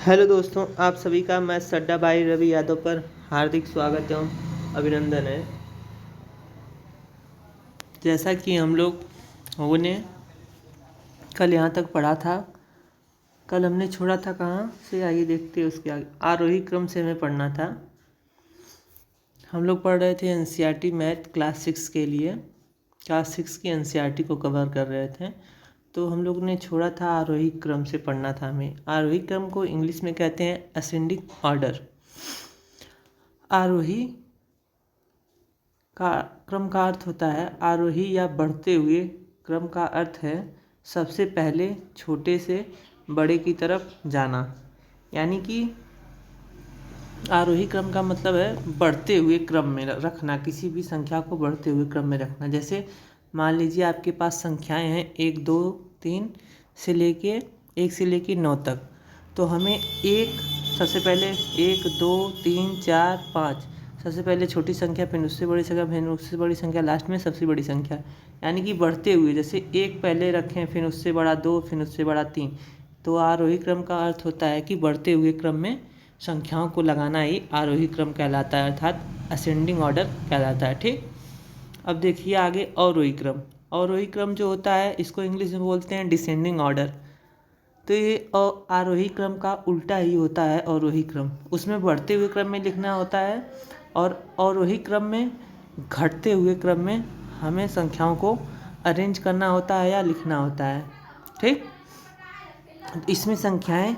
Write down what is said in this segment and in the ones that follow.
Hello दोस्तों, आप सभी का मैं सड्डा भाई रवि यादव पर हार्दिक स्वागत एवं अभिनंदन है। जैसा कि हम लोगों ने कल यहाँ तक पढ़ा था, कल हमने छोड़ा था कहाँ से, आइए देखते हैं उसके आगे। आरोही क्रम से हमें पढ़ना था। हम लोग पढ़ रहे थे एनसीईआरटी मैथ क्लास 6 के लिए, क्लास 6 की एनसीईआरटी को कवर कर रहे थे। तो हम लोग ने छोड़ा था आरोही क्रम से पढ़ना था हमें। आरोही क्रम को इंग्लिश में कहते हैं असेंडिंग ऑर्डर। आरोही का क्रम का अर्थ होता है, आरोही या बढ़ते हुए क्रम का अर्थ है सबसे पहले छोटे से बड़े की तरफ जाना। यानी कि आरोही क्रम का मतलब है बढ़ते हुए क्रम में रखना, किसी भी संख्या को बढ़ते हुए क्रम में रखना। जैसे मान लीजिए आपके पास संख्याएं हैं 1 2 3 से लेके 1 से लेके 9 तक। तो हमें सबसे पहले 1 2 3 4 5 सबसे पहले छोटी संख्या, फिर उससे बड़ी संख्या, फिर उससे बड़ी संख्या, लास्ट में सबसे बड़ी संख्या। यानी कि बढ़ते हुए, जैसे 1 पहले रखें, फिर उससे बड़ा 2, फिर उससे बड़ा 3। तो आरोही क्रम का अर्थ होता है कि बढ़ते हुए क्रम में संख्याओं को लगाना ही आरोही क्रम कहलाता है, अर्थात असेंडिंग ऑर्डर कहलाता है। ठीक, अब देखिए आगे अवरोही क्रम। अवरोही क्रम जो होता है इसको इंग्लिश में बोलते हैं डिसेंडिंग ऑर्डर। तो ये आरोही क्रम का उल्टा ही होता है अवरोही क्रम। उसमें बढ़ते हुए क्रम में लिखना होता है और अवरोही क्रम में घटते हुए क्रम में हमें संख्याओं को अरेंज करना होता है या लिखना होता है। ठीक, इसमें संख्याएं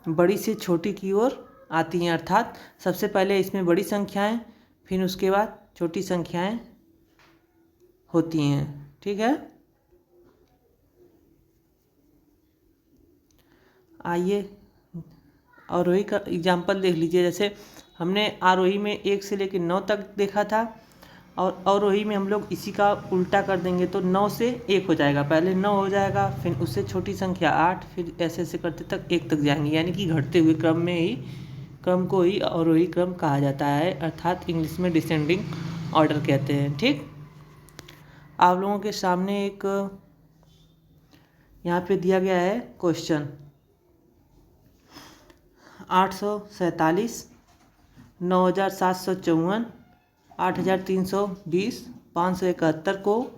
बड़ी से छोटी की ओर आती हैं, अर्थात सबसे पहले इसमें बड़ी संख्याएं, फिर उसके बाद छोटी संख्याएं होती हैं। ठीक है, आइए आरोही का एग्जाम्पल देख लीजिए। जैसे हमने आरोही में 1 से लेकर 9 तक देखा था, और अवरोही में हम लोग इसी का उल्टा कर देंगे तो 9 से 1 हो जाएगा। पहले 9 हो जाएगा, फिर उससे छोटी संख्या 8, फिर ऐसे ऐसे करते तक 1 तक जाएंगे। यानी कि घटते हुए क्रम को ही अवरोही क्रम कहा जाता है, अर्थात इंग्लिश में डिसेंडिंग ऑर्डर कहते हैं। ठीक, आप लोगों के सामने एक यहाँ पे दिया गया है क्वेश्चन। 847, 9754, 8320, 571 को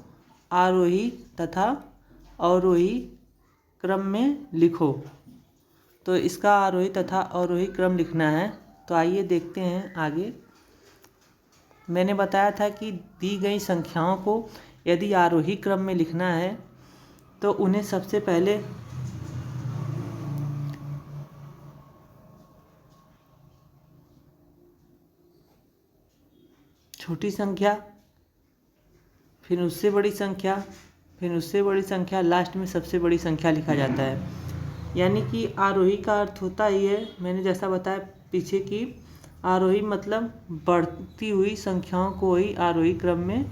आरोही तथा अवरोही क्रम में लिखो। तो इसका आरोही तथा अवरोही क्रम लिखना है। तो आइए देखते हैं आगे। मैंने बताया था कि दी गई संख्याओं को यदि आरोही क्रम में लिखना है तो उन्हें सबसे पहले छोटी संख्या, फिर उससे बड़ी संख्या, फिर उससे बड़ी संख्या, लास्ट में सबसे बड़ी संख्या लिखा जाता है। यानी कि आरोही का अर्थ होता ही है, मैंने जैसा बताया पीछे की, आरोही मतलब बढ़ती हुई संख्याओं को ही आरोही क्रम में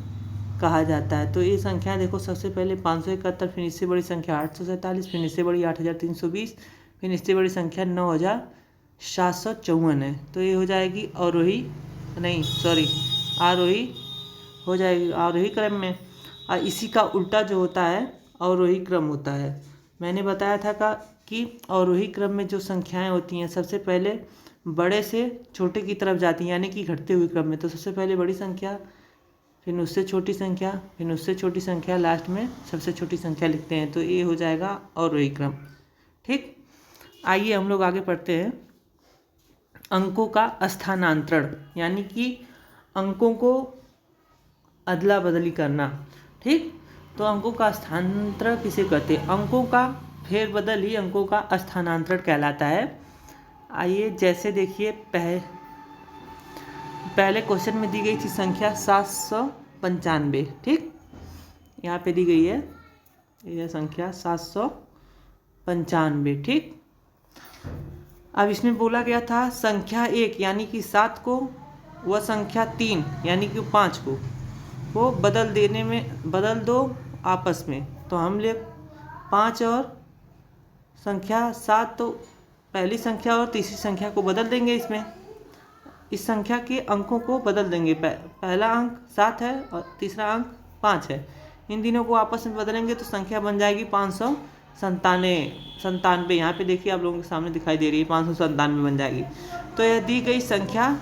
कहा जाता है। तो ये संख्या देखो, सबसे पहले 571, फिर इससे बड़ी संख्या 847, फिर इससे बड़ी 8320, फिर इससे बड़ी संख्या 9754 है। तो ये हो जाएगी आरोही हो जाएगी आरोही क्रम में। और इसी का उल्टा जो होता है अवरोही क्रम होता है। मैंने बताया था कि अवरोही क्रम में जो संख्याएं होती हैं सबसे पहले बड़े से छोटे की तरफ जाती हैं, यानी कि घटते हुए क्रम में। तो सबसे पहले बड़ी संख्या, फिर उससे छोटी संख्या, फिर उससे छोटी संख्या, लास्ट में सबसे छोटी संख्या लिखते हैं। तो ये हो जाएगा अवरोही क्रम। ठीक, आइए हम लोग आगे पढ़ते हैं। अंकों का स्थानांतरण, यानी कि अंकों को अदला बदली करना। ठीक, तो अंकों का स्थानांतरण किसे कहते हैं? अंकों का फेरबदल ही अंकों का स्थानांतरण कहलाता है। आइए जैसे देखिए, पहले क्वेश्चन में दी गई थी संख्या 795। ठीक, यहाँ पे दी गई है यह संख्या 795। ठीक, अब इसमें बोला गया था संख्या 1 यानी कि 7 को व संख्या 3 यानी कि 5 को वो बदल दो आपस में। तो हम ले 5 और संख्या 7, तो पहली संख्या और तीसरी संख्या को बदल देंगे। इसमें इस संख्या के अंकों को बदल देंगे। पहला अंक 7 है और तीसरा अंक 5 है। इन तीनों को आपस में बदलेंगे तो संख्या बन जाएगी 500 संतानवे यहाँ पे देखिए आप लोगों के सामने दिखाई दे रही है, 597 बन जाएगी। तो यह दी गई संख्या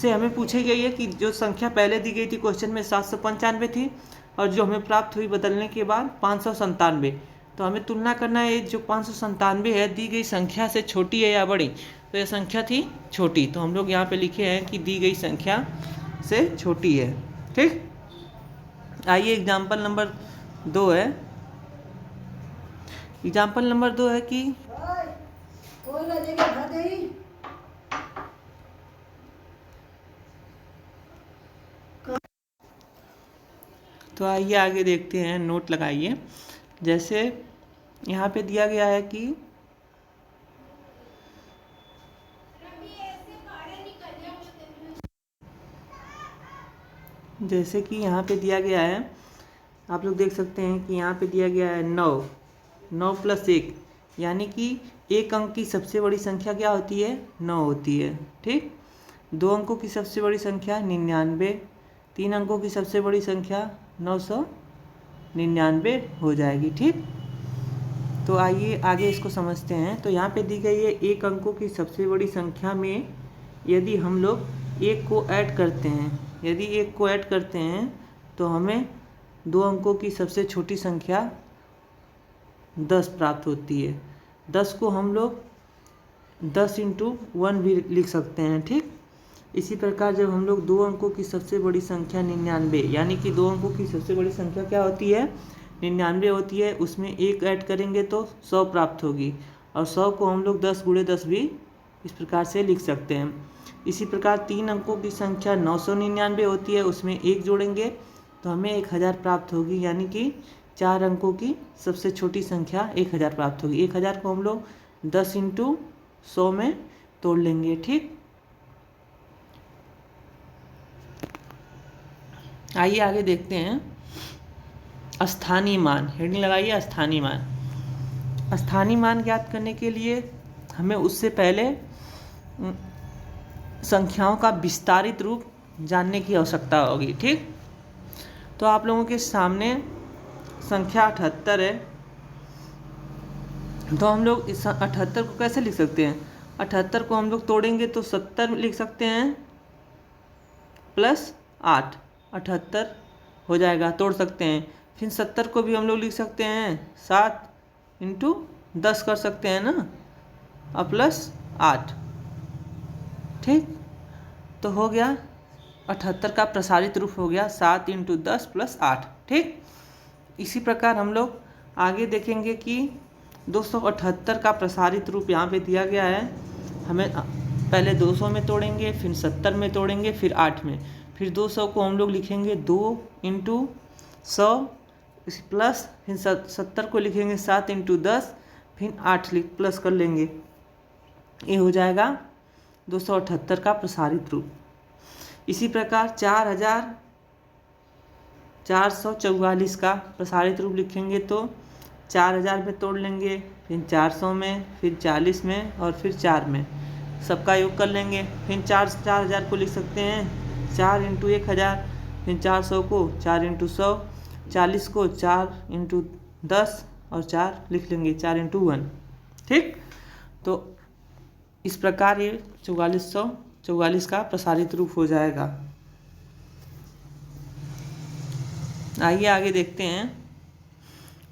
से हमें पूछी गई है कि जो संख्या पहले दी गई थी क्वेश्चन में 795 थी और जो हमें प्राप्त हुई बदलने के बाद 597। तो हमें तुलना करना है जो 597 है दी गई संख्या से छोटी है या बड़ी। तो यह संख्या थी छोटी, तो हम लोग यहाँ पे लिखे हैं कि दी गई संख्या से छोटी है। ठीक, आइए एग्जाम्पल नंबर 2 है। एग्जाम्पल नंबर 2 है कि तो आइए आगे देखते हैं, नोट लगाइए। जैसे यहाँ पे दिया गया है कि जैसे कि यहाँ पे दिया गया है, आप लोग देख सकते हैं कि यहाँ पे दिया गया है 9 + 1, यानी कि एक अंक की सबसे बड़ी संख्या क्या होती है? 9 होती है। ठीक, 2 अंकों की सबसे बड़ी संख्या 99, 3 अंकों की सबसे बड़ी संख्या 999 हो जाएगी। ठीक, तो आइए आगे इसको समझते हैं। तो यहाँ पे दी गई है एक अंकों की सबसे बड़ी संख्या में यदि हम लोग एक को ऐड करते हैं, यदि एक को ऐड करते हैं तो हमें 2 अंकों की सबसे छोटी संख्या 10 प्राप्त होती है। 10 को हम लोग 10 × 1 भी लिख सकते हैं। ठीक, इसी प्रकार जब हम लोग 2 अंकों की सबसे बड़ी संख्या 99, यानी कि 2 अंकों की सबसे बड़ी संख्या क्या होती है? 99 होती है, उसमें एक ऐड करेंगे तो 100 प्राप्त होगी और 100 को हम लोग 10 × 10 भी इस प्रकार से लिख सकते हैं। इसी प्रकार 3 अंकों की संख्या 999 होती है, उसमें एक जोड़ेंगे तो हमें 1000 प्राप्त होगी, यानी कि 4 अंकों की सबसे छोटी संख्या 1000 प्राप्त होगी। 1000 को हम लोग 10 × 100 में तोड़ लेंगे। ठीक, आइए आगे देखते हैं। स्थानीय मान, हेडिंग लगाइए स्थानीय मान। स्थानीय मान ज्ञात करने के लिए हमें उससे पहले संख्याओं का विस्तारित रूप जानने की आवश्यकता होगी। ठीक, तो आप लोगों के सामने संख्या 78 है, तो हम लोग इस 78 को कैसे लिख सकते हैं? 78 को हम लोग तोड़ेंगे तो 70 लिख सकते हैं +8, 78 हो जाएगा, तोड़ सकते हैं। फिर 70 को भी हम लोग लिख सकते हैं 7 × 10 कर सकते हैं ना, और +8। ठीक, तो हो गया 78 का प्रसारित रूप हो गया 7 × 10 + 8। ठीक, इसी प्रकार हम लोग आगे देखेंगे कि 278 का प्रसारित रूप यहाँ पे दिया गया है। हमें पहले 200 में तोड़ेंगे, फिर 70 में तोड़ेंगे, फिर 8 में, फिर 200 को हम लोग लिखेंगे 2 × 100 प्लस, फिर 70 को लिखेंगे 7 × 10, फिर 8 प्लस कर लेंगे, ये हो जाएगा 278 का प्रसारित रूप। इसी प्रकार 4444 का प्रसारित रूप लिखेंगे तो 4000 में तोड़ लेंगे, फिर 400 में, फिर 40 में और फिर 4 में, सबका योग कर लेंगे। फिर 4000 को लिख सकते हैं 4 × 1000, फिर 400 को 4 × 100, 40 को 4 × 10 और 4 लिख लेंगे 4 × 1। ठीक, तो इस प्रकार ये 4444 का प्रसारित रूप हो जाएगा। आइए आगे देखते हैं।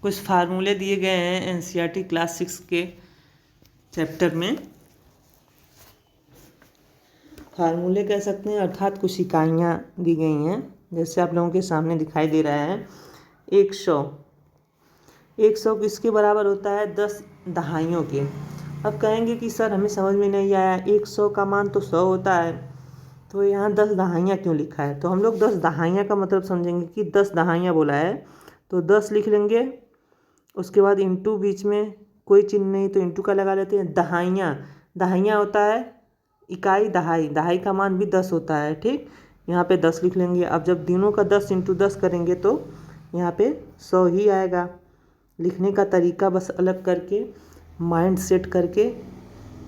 कुछ फार्मूले दिए गए हैं एनसीईआरटी क्लास 6 के चैप्टर में। फार्मूले कह सकते हैं, अर्थात कुछ इकाइयाँ दी गई हैं, जैसे आप लोगों के सामने दिखाई दे रहा है 100 किसके बराबर होता है? 10 दहाइयों के। अब कहेंगे कि सर हमें समझ में नहीं आया, 100 का मान तो 100 होता है, तो यहाँ 10 दहाइयाँ क्यों लिखा है? तो हम लोग 10 दहाइयाँ का मतलब समझेंगे कि 10 दहाइयाँ बोला है तो 10 लिख लेंगे, उसके बाद इंटू, बीच में कोई चिन्ह नहीं तो इंटू का लगा लेते हैं। दहाइयाँ होता है इकाई, दहाई का मान भी 10 होता है। ठीक, यहाँ पे 10 लिख लेंगे। अब जब दिनों का 10 × 10 करेंगे तो यहाँ पे 100 ही आएगा। लिखने का तरीका बस अलग करके, माइंड सेट करके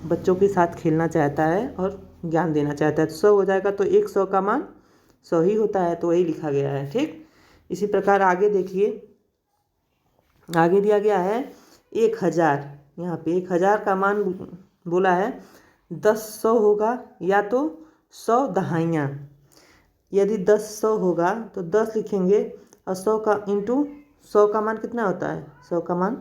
बच्चों के साथ खेलना चाहता है और ज्ञान देना चाहता है, तो 100 हो जाएगा। तो 100 का मान 100 ही होता है, तो वही लिखा गया है। ठीक, इसी प्रकार आगे देखिए, आगे दिया गया है 1000, यहाँ पे 1000 का मान बोला है। 10 100 होगा या तो 100 दहाइयाँ। यदि 10 100 होगा तो 10 लिखेंगे और 100 का इंटू 100 का मान कितना होता है, 100 का मान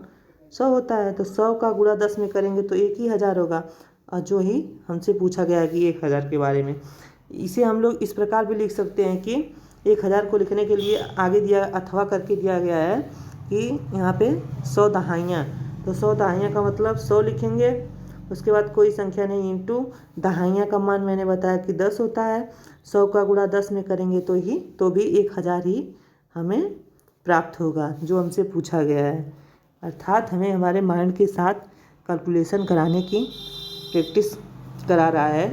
100 होता है, तो 100 का गुणा 10 में करेंगे तो 1000 होगा। और जो ही हमसे पूछा गया है कि 1000 के बारे में, इसे हम लोग इस प्रकार भी लिख सकते हैं कि 1000 को लिखने के लिए आगे दिया अथवा करके दिया गया है कि यहाँ पे 100 दहाइयाँ, तो 100 दहाइयाँ का मतलब 100 लिखेंगे, उसके बाद कोई संख्या नहीं, इंटू दहाइयाँ का मान मैंने बताया कि 10 होता है, 100 का गुणा 10 में करेंगे तो भी 1000 ही हमें प्राप्त होगा जो हमसे पूछा गया है। अर्थात हमें हमारे माइंड के साथ कैलकुलेशन कराने की प्रैक्टिस करा रहा है।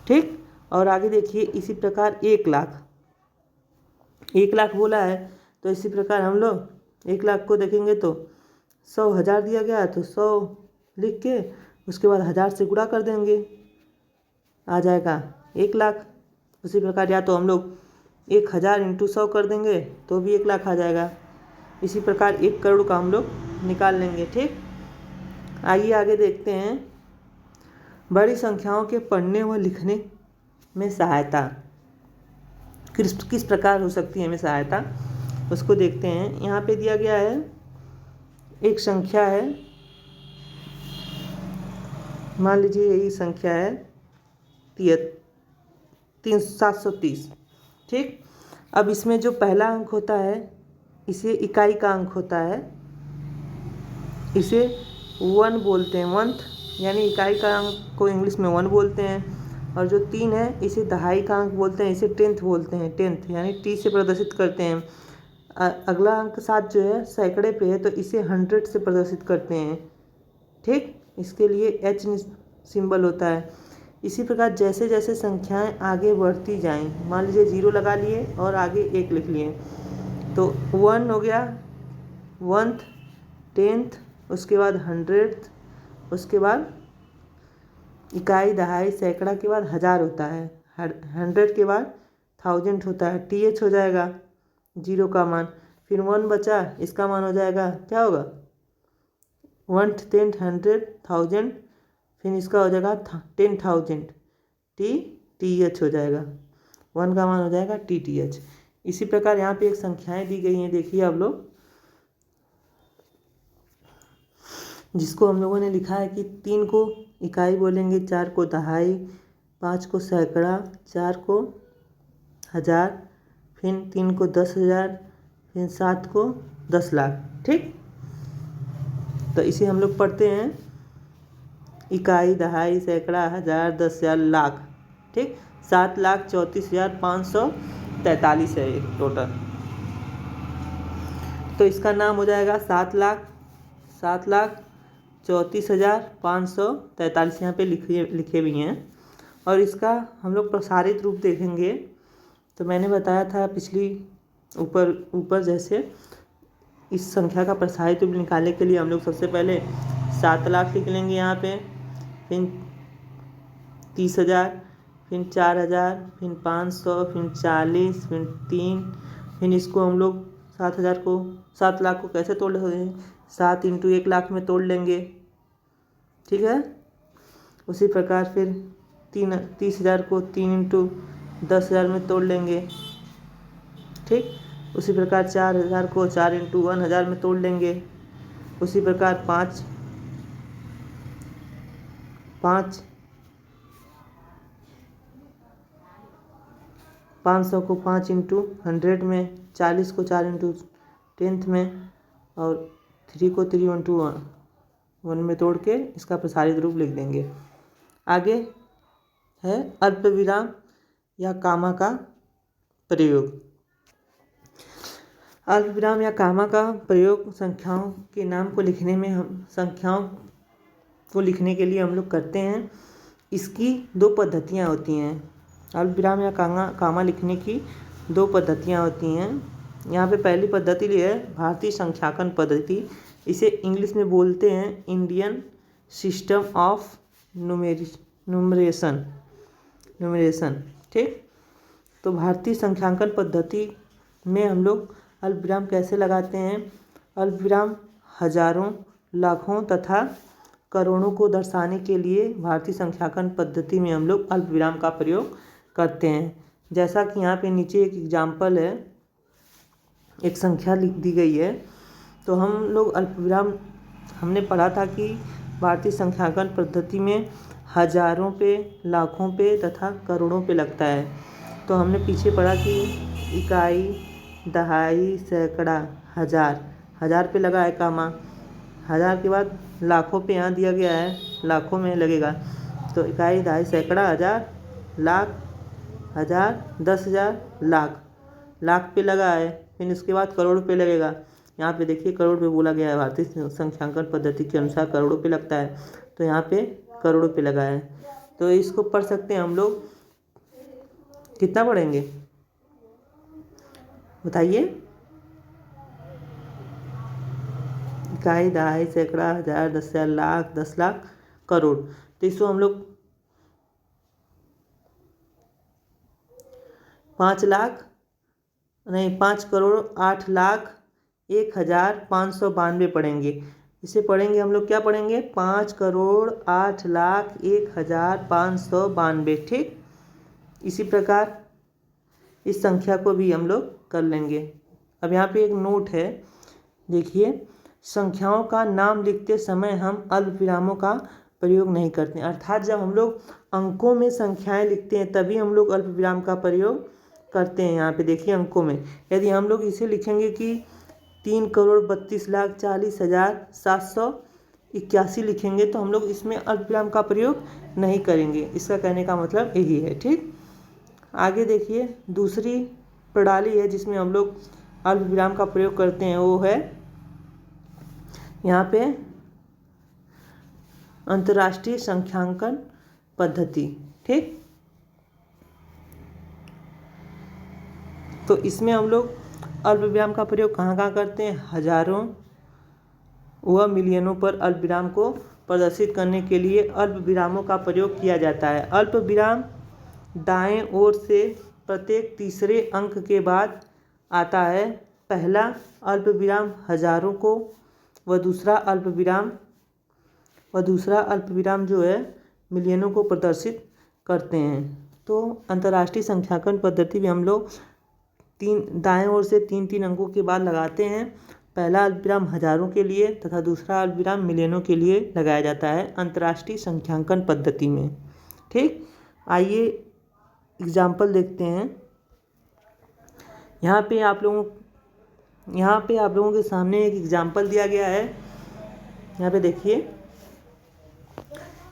ठीक, और आगे देखिए इसी प्रकार 1 लाख बोला है, तो इसी प्रकार हम लोग 1 लाख को देखेंगे तो 100,000 दिया गया है, तो 100 लिख के उसके बाद 1000 से गुणा कर देंगे, आ जाएगा 1 लाख। उसी प्रकार या तो हम लोग 1000 इंटू 100 कर देंगे तो भी 1 लाख आ जाएगा। इसी प्रकार 1 करोड़ का हम लोग निकाल लेंगे। ठीक, आइए आगे देखते हैं बड़ी संख्याओं के पढ़ने व लिखने में सहायता किस प्रकार हो सकती है हमें सहायता, उसको देखते हैं। यहाँ पे दिया गया है एक संख्या है, मान लीजिए यही संख्या है 730। ठीक, अब इसमें जो पहला अंक होता है इसे इकाई का अंक होता है, इसे 1 बोलते हैं, वंथ, यानी इकाई का अंक को इंग्लिश में 1 बोलते हैं। और जो 3 है इसे दहाई का अंक बोलते हैं, इसे 10th बोलते हैं, 10th यानी टी से प्रदर्शित करते हैं। अगला अंक 7 जो है सैकड़े पे है, तो इसे 100 से प्रदर्शित करते हैं। ठीक, इसके लिए H सिंबल होता है। इसी प्रकार जैसे जैसे संख्याएं आगे बढ़ती जाएं, मान लीजिए 0 लगा लिए और आगे 1 लिख लिए, तो 1 हो गया, 1th, 10th, उसके बाद 100th, उसके बाद इकाई, दहाई, सैकड़ा के बाद 1000 होता है, 100 के बाद 1000 होता है, TH हो जाएगा 0 का मान, फिर 1 बचा, इसका मान हो जाएगा, क्या होगा, 1th, 10th, 100, 1000, फिर इसका हो जाएगा 10,000, TH हो जाएगा, 1 का मान हो जाएगा TTH। इसी प्रकार यहाँ पे एक संख्याएं दी गई हैं, देखिए आप लोग, जिसको हम लोगों ने लिखा है कि 3 को इकाई बोलेंगे, 4 को दहाई, 5 को सैकड़ा, 4 को 1000, फिर 3 को 10,000, फिर 7 को 10 लाख। ठीक, तो इसे हम लोग पढ़ते हैं इकाई, दहाई, सैकड़ा, 1000, 10,000, लाख। ठीक, 7,34,543 है ये टोटल, तो इसका नाम हो जाएगा 7,34,543 यहाँ पे लिखे भी हैं। और इसका हम लोग प्रसारित रूप देखेंगे तो मैंने बताया था पिछली ऊपर जैसे इस संख्या का प्रसारित रूप निकालने के लिए हम लोग सबसे पहले 7 लाख लिख लेंगे यहाँ पे, फिर 30,000, फिर 4,000, फिर 500, फिर 40, फिर 3, फिर इसको हम लोग 7 लाख को कैसे तोड़ सकते हैं, 7 इंटू 1 लाख में तोड़ लेंगे। ठीक है, उसी प्रकार फिर 30,000 को 3 इंटू 10,000 में तोड़ लेंगे। ठीक, उसी प्रकार 4,000 को 4 इंटू 1,000 में तोड़ लेंगे। उसी प्रकार 500 को 5 इंटू 100 में, 40 को 4 इंटू 10th में, और 3 को 3 इंटू 1 में तोड़ के इसका प्रसारित रूप लिख देंगे। आगे है अल्पविराम या कामा का प्रयोग। अल्पविराम या कामा का प्रयोग संख्याओं के नाम को लिखने में संख्याओं को लिखने के लिए हम लोग करते हैं। इसकी 2 पद्धतियाँ होती हैं। अल्पविराम या कामा लिखने की 2 पद्धतियाँ होती हैं। यहाँ पे पहली पद्धति है भारतीय संख्याकन पद्धति, इसे इंग्लिश में बोलते हैं इंडियन सिस्टम ऑफ न्यूमरेशन। ठीक, तो भारतीय संख्यांकन पद्धति में हम लोग अल्पविराम कैसे लगाते हैं। अल्पविराम हजारों, लाखों तथा करोड़ों को दर्शाने के लिए भारतीय संख्यांकन पद्धति में हम लोग अल्पविराम का प्रयोग करते हैं। जैसा कि यहाँ पे नीचे एक एग्जाम्पल है, एक संख्या लिख दी गई है, तो हम लोग अल्पविराम हमने पढ़ा था कि भारतीय संख्यांकन पद्धति में हजारों पे, लाखों पे तथा करोड़ों पे लगता है। तो हमने पीछे पढ़ा कि इकाई, दहाई, सैकड़ा, हजार पे लगा है कामा, हजार के बाद लाखों पे यहाँ दिया गया है, लाखों में लगेगा। तो इकाई, दहाई, सैकड़ा, हजार, लाख, हजार, 10,000, लाख पे लगा है। फिर इसके बाद करोड़ पे लगेगा। यहाँ पे देखिए करोड़ पे बोला गया है, भारतीय संख्यांकन पद्धति के अनुसार करोड़ों पे लगता है, तो यहाँ पे करोड़ों पे लगा है। तो इसको पढ़ सकते हैं हम लोग। कितना पढ़ेंगे बताइए? इकाई, दहाई, सैकड़ा, हजार, 10,000, लाख, 10 लाख, करोड़। तो इसको हम लोग 5 करोड़ 8 लाख 1,592 पढ़ेंगे। इसे पढ़ेंगे हम लोग, क्या पढ़ेंगे? 5 करोड़ 8 लाख 1,592। ठीक, इसी प्रकार इस संख्या को भी हम लोग कर लेंगे। अब यहाँ पे एक नोट है, देखिए, संख्याओं का नाम लिखते समय हम अल्पविरामों का प्रयोग नहीं करते, अर्थात जब हम लोग अंकों में संख्याएं लिखते हैं तभी हम लोग अल्पविराम का प्रयोग करते हैं। यहाँ पे देखिए अंकों में, यदि हम लोग इसे लिखेंगे कि 3,32,40,781 लिखेंगे तो हम लोग इसमें अल्पविराम का प्रयोग नहीं करेंगे। इसका कहने का मतलब यही है। ठीक, आगे देखिए, दूसरी प्रणाली है जिसमें हम लोग अल्पविराम का प्रयोग करते हैं, वो है यहाँ पे अंतर्राष्ट्रीय संख्यांकन पद्धति। ठीक, तो इसमें हम लोग अल्पविराम का प्रयोग कहाँ कहाँ करते हैं? हजारों व मिलियनों पर अल्पविराम को प्रदर्शित करने के लिए अल्पविरामों का प्रयोग किया जाता है। अल्पविराम दाएं ओर से प्रत्येक तीसरे अंक के बाद आता है। पहला अल्पविराम हजारों को व दूसरा अल्पविराम जो है मिलियनों को प्रदर्शित करते हैं। तो अंतर्राष्ट्रीय संख्यांकन पद्धति में हम लोग दाएं ओर से 3 अंकों के बाद लगाते हैं। पहला अल्पविराम हजारों के लिए तथा दूसरा अल्पविराम मिलियनों के लिए लगाया जाता है अंतर्राष्ट्रीय संख्यांकन पद्धति में। ठीक, आइए एग्जाम्पल देखते हैं। यहाँ पे आप लोगों के सामने एक एग्जाम्पल दिया गया है। यहाँ पे देखिए,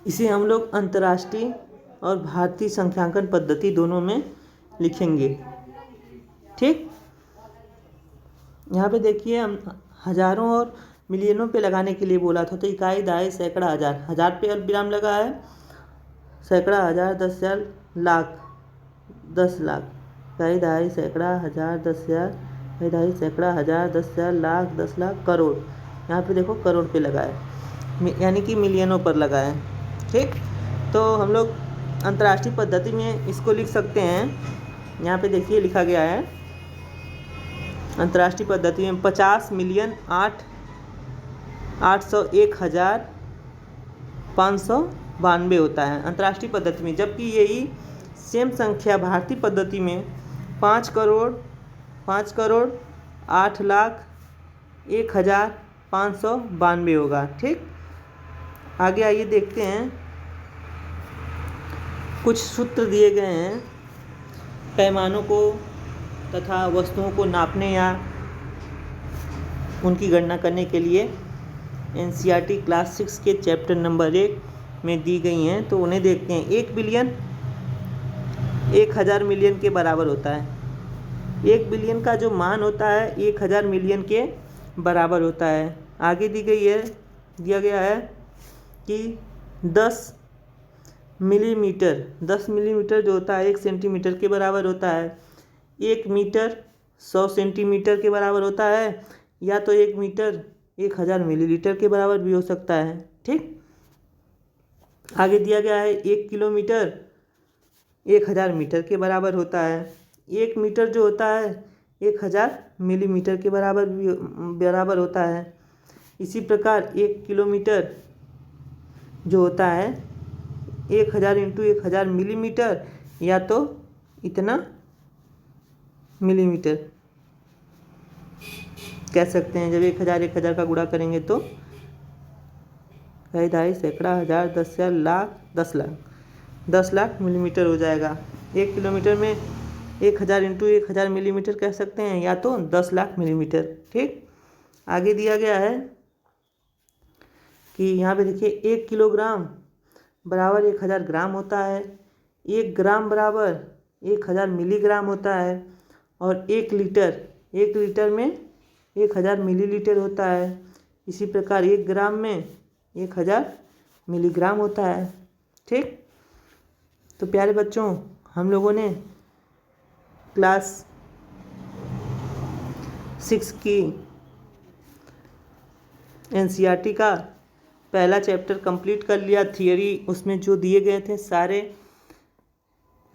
इसे हम लोग अंतर्राष्ट्रीय और भारतीय संख्यांकन पद्धति दोनों में लिखेंगे। ठीक, यहाँ पे देखिए, हम हजारों और मिलियनों पे लगाने के लिए बोला था, तो इकाई, दहाई, सैकड़ा, हजार पे अल्पविराम लगा है, सैकड़ा, हजार, 10,000, लाख, 10 लाख, इकाई, दहाई, सैकड़ा, हजार, 10,000, इकाई, दहाई, सैकड़ा, हजार, 10,000, लाख, 10 लाख, करोड़। यहाँ पे देखो करोड़ पे लगा है, यानी कि मिलियनों पर लगा है। ठीक, तो हम लोग अंतर्राष्ट्रीय पद्धति में इसको लिख सकते हैं। यहाँ पे देखिए लिखा गया है, अंतर्राष्ट्रीय पद्धति में 50,801,592 होता है अंतर्राष्ट्रीय पद्धति में, जबकि यही सेम संख्या भारतीय पद्धति में 5 करोड़ 8,01,592 होगा। ठीक, आगे आइए देखते हैं, कुछ सूत्र दिए गए हैं पैमानों को तथा वस्तुओं को नापने या उनकी गणना करने के लिए। एनसीईआरटी क्लास 6 के चैप्टर नंबर 1 में दी गई हैं, तो उन्हें देखते हैं। 1 बिलियन 1,000 मिलियन के बराबर होता है। 1 बिलियन का जो मान होता है 1,000 मिलियन के बराबर होता है। आगे दिया गया है कि 10 मिलीमीटर जो होता है 1 सेंटीमीटर के बराबर होता है। 1 मीटर 100 सेंटीमीटर के बराबर होता है, या तो 1 मीटर 1,000 मिलीलीटर के बराबर भी हो सकता है। ठीक, आगे दिया गया है 1 किलोमीटर 1,000 मीटर के बराबर होता है। 1 मीटर जो होता है 1,000 मिलीमीटर के बराबर होता है। इसी प्रकार 1 किलोमीटर जो होता है 1000 इंटू 1000 मिलीमीटर या तो इतना मिलीमीटर कह सकते हैं। जब 1000 का गुणा करेंगे तो कई ढाई सैकड़ा हज़ार 10,000 लाख 10 लाख मिलीमीटर हो जाएगा। 1 किलोमीटर में 1000 इंटू 1000 मिलीमीटर कह सकते हैं या तो 10 लाख मिलीमीटर। ठीक, आगे दिया गया है कि यहाँ पे देखिए 1 किलोग्राम बराबर 1000 ग्राम होता है, 1 ग्राम बराबर 1000 मिलीग्राम होता है और 1 लीटर में 1000 मिलीलीटर होता है। इसी प्रकार 1 ग्राम में 1000 मिलीग्राम होता है। ठीक, तो प्यारे बच्चों, हम लोगों ने क्लास 6 की एनसीईआरटी का पहला चैप्टर कंप्लीट कर लिया। थियरी उसमें जो दिए गए थे सारे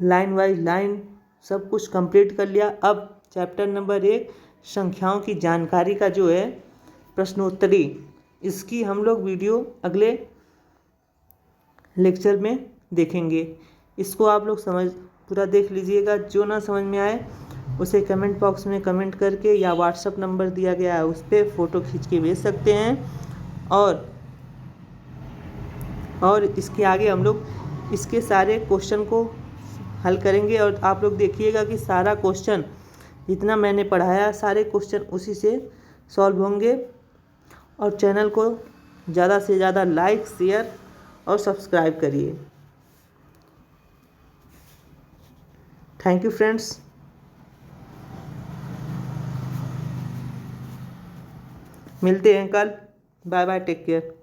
लाइन वाइज लाइन सब कुछ कंप्लीट कर लिया। अब चैप्टर नंबर 1 संख्याओं की जानकारी का जो है प्रश्नोत्तरी, इसकी हम लोग वीडियो अगले लेक्चर में देखेंगे। इसको आप लोग पूरा देख लीजिएगा। जो ना समझ में आए उसे कमेंट बॉक्स में कमेंट करके या व्हाट्सएप नंबर दिया गया है उस पर फ़ोटो खींच के भेज सकते हैं। और इसके आगे हम लोग इसके सारे क्वेश्चन को हल करेंगे और आप लोग देखिएगा कि सारा क्वेश्चन जितना मैंने पढ़ाया सारे क्वेश्चन उसी से सॉल्व होंगे। और चैनल को ज़्यादा से ज़्यादा लाइक, शेयर और सब्सक्राइब करिए। Thank you friends. मिलते हैं कल। Bye bye, take care.